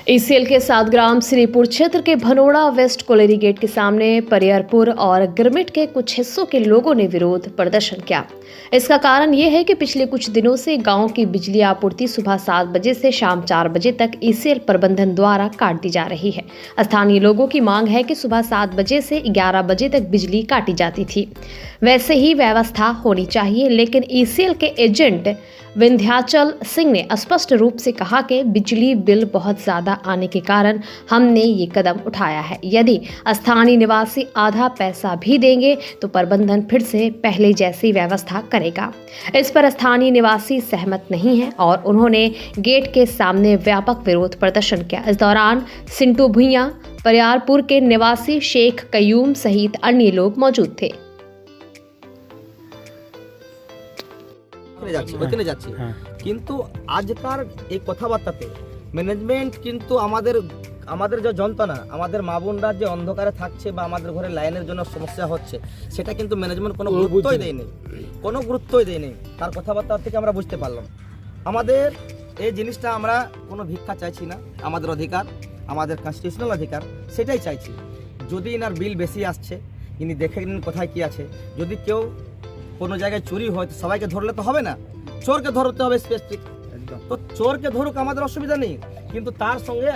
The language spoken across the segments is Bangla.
ईसीएल के सातग्राम श्रीपुर क्षेत्र के भनोड़ा वेस्ट कोलेरी गेट के सामने परियारपुर और गिरमिट के कुछ हिस्सों के लोगों ने विरोध प्रदर्शन किया। इसका कारण ये है कि पिछले कुछ दिनों से गांव की बिजली आपूर्ति सुबह 7 बजे से शाम 4 बजे तक ईसीएल प्रबंधन द्वारा काट दी जा रही है। स्थानीय लोगों की मांग है कि सुबह 7 बजे से 11 बजे तक बिजली काटी जाती थी, वैसे ही व्यवस्था होनी चाहिए, लेकिन ईसीएल के एजेंट विंध्याचल सिंह ने स्पष्ट रूप से कहा कि बिजली बिल बहुत ज्यादा आने के कारण हमने ये कदम उठाया है। यदि स्थानीय निवासी आधा पैसा भी देंगे तो प्रबंधन फिर से पहले जैसी व्यवस्था करेगा। इस पर स्थानीय निवासी सहमत नहीं है और उन्होंने गेट के सामने व्यापक विरोध प्रदर्शन किया। इस दौरान सिंटू भुइया, परियारपुर के निवासी शेख कयूम सहित अन्य लोग मौजूद थे। ওইখানে যাচ্ছি কিন্তু আজকার এই কথাবার্তাতে ম্যানেজমেন্ট কিন্তু আমাদের যে যন্ত্রণা, আমাদের মা বোনরা যে অন্ধকারে থাকছে বা আমাদের ঘরে লাইনের জন্য সমস্যা হচ্ছে, সেটা কিন্তু ম্যানেজমেন্ট কোনো গুরুত্বই দেয়নি। তার কথাবার্তা থেকে আমরা বুঝতে পারলাম আমাদের এই জিনিসটা, আমরা কোনো ভিক্ষা চাইছি না, আমাদের অধিকার, আমাদের কনস্টিটিউশনাল অধিকার, সেটাই চাইছি। যদি এনার বিল বেশি আসছে, ইনি দেখে নিন কোথায় কি আছে। যদি কেউ কোনো জায়গায় চুরি হয় তো সবাইকে ধরলে তো হবে না, চোরকে ধরতে হবে স্পেসিফিক। তো চোরকে ধরুক, আমাদের অসুবিধা নেই, কিন্তু তার সঙ্গে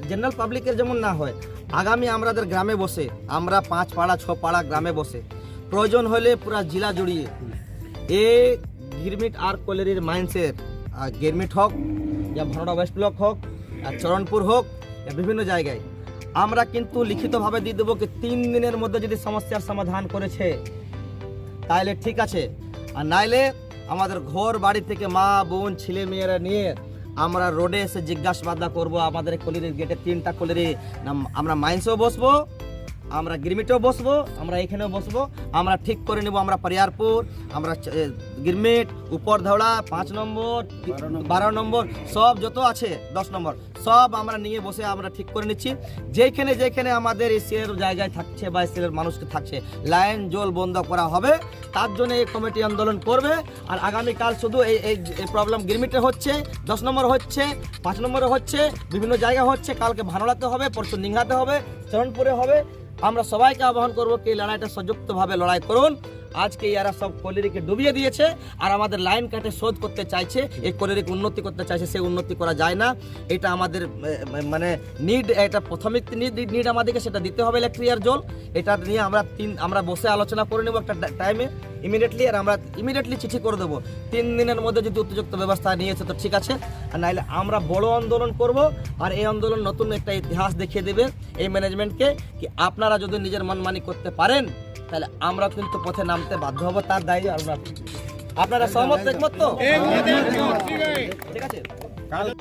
জেনারেল পাবলিকের যেমন না হয়। আগামী আমাদের গ্রামে বসে, আমরা 5 পাড়া 6 পাড়া গ্রামে বসে প্রয়োজন হলে পুরা জেলা জড়িয়ে এই গিরমিট আর কোলেরির মাইন্সের গিরমিট হোক, या ভনড়া ওয়েস্ট ব্লক হোক, আর চরণপুর হোক, या বিভিন্ন জায়গায় আমরা কিন্তু লিখিতভাবে দিয়ে দেবো কি 3 দিনের মধ্যে যদি সমস্যার সমাধান করেছে তাহলে ঠিক আছে, আর নাইলে আমাদের ঘর বাড়ি থেকে মা বোন ছেলে মেয়েরা নিয়ে আমরা রোডে এসে জিজ্ঞাসাবাদ করবো। আমাদের কোলেরির গেটে 3টা কোলেরি, আমরা মাইন্সেও বসবো, আমরা গিরমিটেও বসবো, আমরা এখানেও বসবো। আমরা ঠিক করে নেব, আমরা परियारपुर, আমরা গিরমিট, উপর ধওড়া 5 নম্বর 12 নম্বর সব যত আছে 10 নম্বর সব আমরা নিয়ে বসে আমরা ঠিক করে নিচ্ছি। যেখানে আমাদের এসির জায়গায় থাকছে বা এসির মানুষকে থাকছে লাইন জল বন্ধ করা হবে, তার জন্য এই কমিটি আন্দোলন করবে। আর আগামীকাল শুধু এই প্রবলেম গিরমিটে হচ্ছে, 10 নম্বর হচ্ছে, 5 নম্বরে হচ্ছে, বিভিন্ন জায়গায় হচ্ছে, কালকে ভানোড়াতে হবে, পরশু নিংহাতে হবে, চরণপুরে হবে। আমরা সবাইকে আহ্বান করবো কি লড়াইটা সংযুক্তভাবে লড়াই করুন। আজকে এরা সব কোলেরিকে ডুবিয়ে দিয়েছে আর আমাদের লাইন কাটে শোধ করতে চাইছে, এই কোলেরিকে উন্নতি করতে চাইছে, সেই উন্নতি করা যায় না। এটা আমাদের মানে নিড, এটা প্রাথমিক নিড আমাদেরকে সেটা দিতে হবে, ইলেকট্রিক জল। এটা নিয়ে আমরা বসে আলোচনা করে নেব একটা টাইমে ইমিডিয়েটলি, আর আমরা ইমিডিয়েটলি চিঠি করে দেবো 3 দিনের মধ্যে যদি উপযুক্ত ব্যবস্থা নিয়েছে তো ঠিক আছে, আর নাহলে আমরা বড় আন্দোলন করব। আর এই আন্দোলন নতুন একটা ইতিহাস দেখিয়ে দেবে এই ম্যানেজমেন্টকে কি আপনারা যদি নিজের মনমানি করতে পারেন তাহলে আমরা কিন্তু পথে নামতে বাধ্য হব। তার দায়ী আপনারা সহমত, একমত তো? ঠিক আছে।